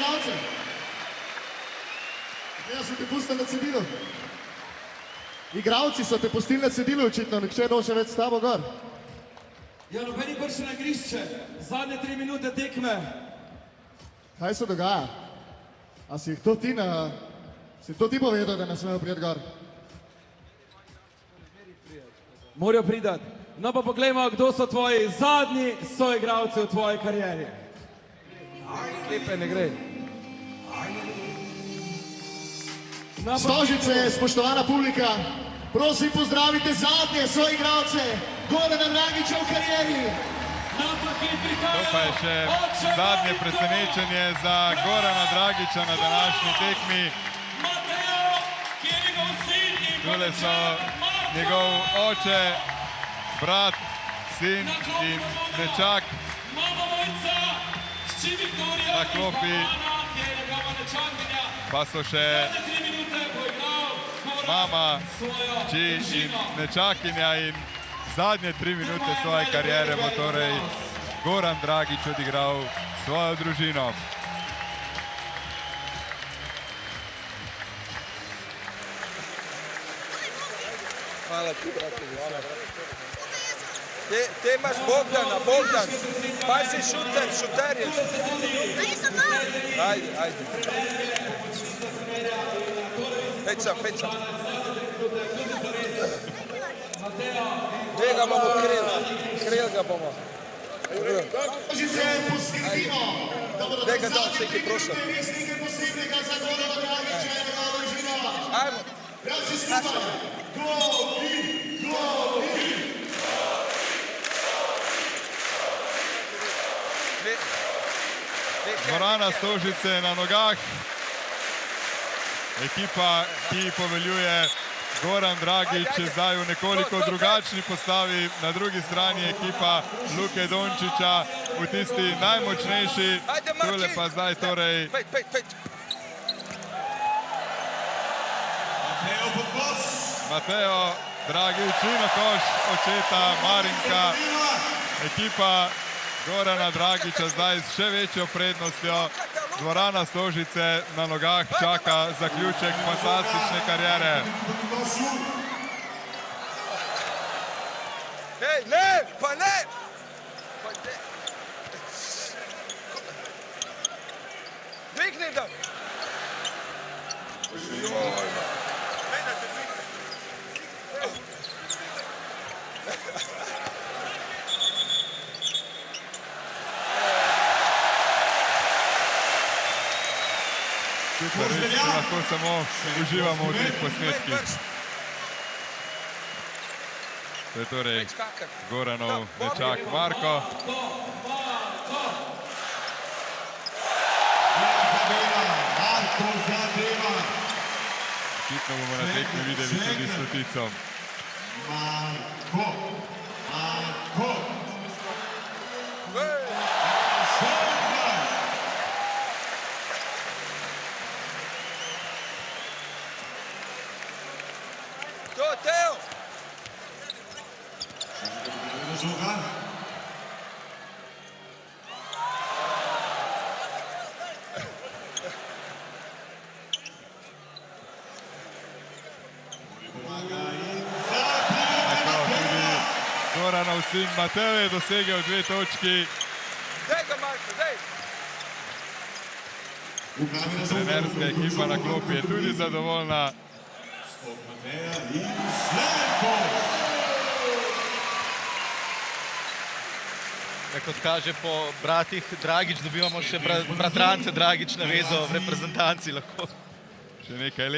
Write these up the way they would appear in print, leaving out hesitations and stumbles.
igralce. Ja, so te pustili na cedilu. Igralci so te pustili na cedilu, očitno, nihče noče več s tabo gor. Ja, nobeni prišli na igrišče, zadnje 3 minute tekme. Kaj se dogaja? A si to ti povedal, da ne smejo prijeti gor? Morajo pridati. No pa poglejmo, kdo so tvoji zadnji soigralci v tvoji karieri. Lepe ne gre. Stožice, spoštovana publika, prosim pozdravite zadnje soigralce Gorana Dragića v karieri. To pa je še zadnje presenečenje za Gorana Dragića na današnji tekmi. Tule so njegov oče, brat, sin in nečak na klopi, pa so še mama, hči in nečakinja in zadnje 3 minute svoje kariere bo torej Goran Dragić odigral svojo družino. Hvala ti, brate. Te imaš Bogdana, Bogdan. Pazi, šuter je. Ajde. Peca. Gdje ga bomo kril ga bomo. Gdje ga dal, čekaj, prošel. Ajmo. Dvorana Stožice na nogah. Ekipa, ki poveljuje Goran Dragić, je zdaj v nekoliko drugačni postavi. Na drugi strani ekipa Luke Dončića v tisti najmočnejši. Tule pa zdaj torej Mateo Dragić in na koš očeta Marinka. Ekipa Gorana Dragića zdaj s še večjo prednostjo. Dvorana Stožice na nogah čaka zaključek fantastične kariere. Hej, ne, pa ne! Dvigni da! Super, res lahko samo uživamo v teh posnetkih. To je torej Goranov nečak Marko. Očitno bomo na tekmi videli tudi Slotico. Marko. To, Teo! Goranov sin Mateo je dosegel 2 točki. Dej ga, Marko, dej! Trenerska ekipa na klopi je tudi zadovoljna. Kot kaže po bratih Dragić, dobivamo še bratrance Dragić na vezo v reprezentanci lahko. Še nekaj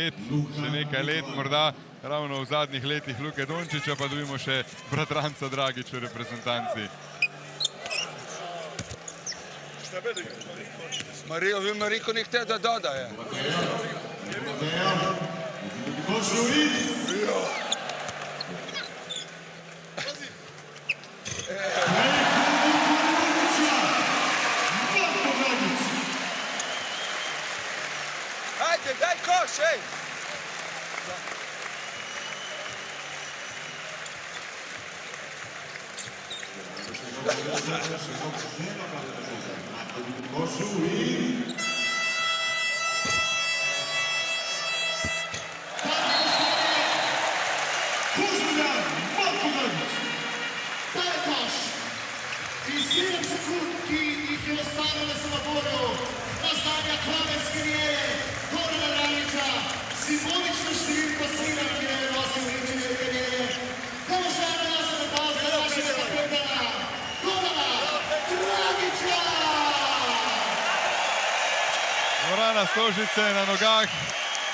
let, morda ravno v zadnjih letih Luke Dončića, pa dobimo še bratranca Dragić v reprezentanci. Marijo, vi Mariko nih te da dodaje. Ajde, daj koš, ej! Kuzmijan Marković. Taj koš. In 7 sekund, ki jih je ostalo na semaforju, naznanja konec karijere Gorana Dragića, simbolično številko 7, ki je nosil v inženir karijere. Košarna jasna nabav za našega kapetana Gorana Dragića! Dvorana Stožice je na nogah,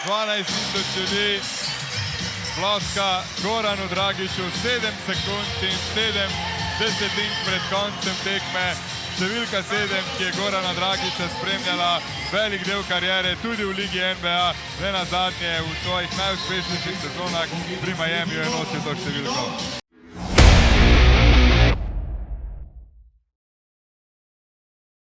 12.000 ljudi, ploska Goranu Dragiću, 7 sekund in 7 desetink pred koncem tekme. Številka 7, ki je Gorana Dragića spremljala velik del kariere, tudi v Ligi NBA, ne nazadnje v svojih najuspešnejših sezonah pri Miamiju je nosil to številko.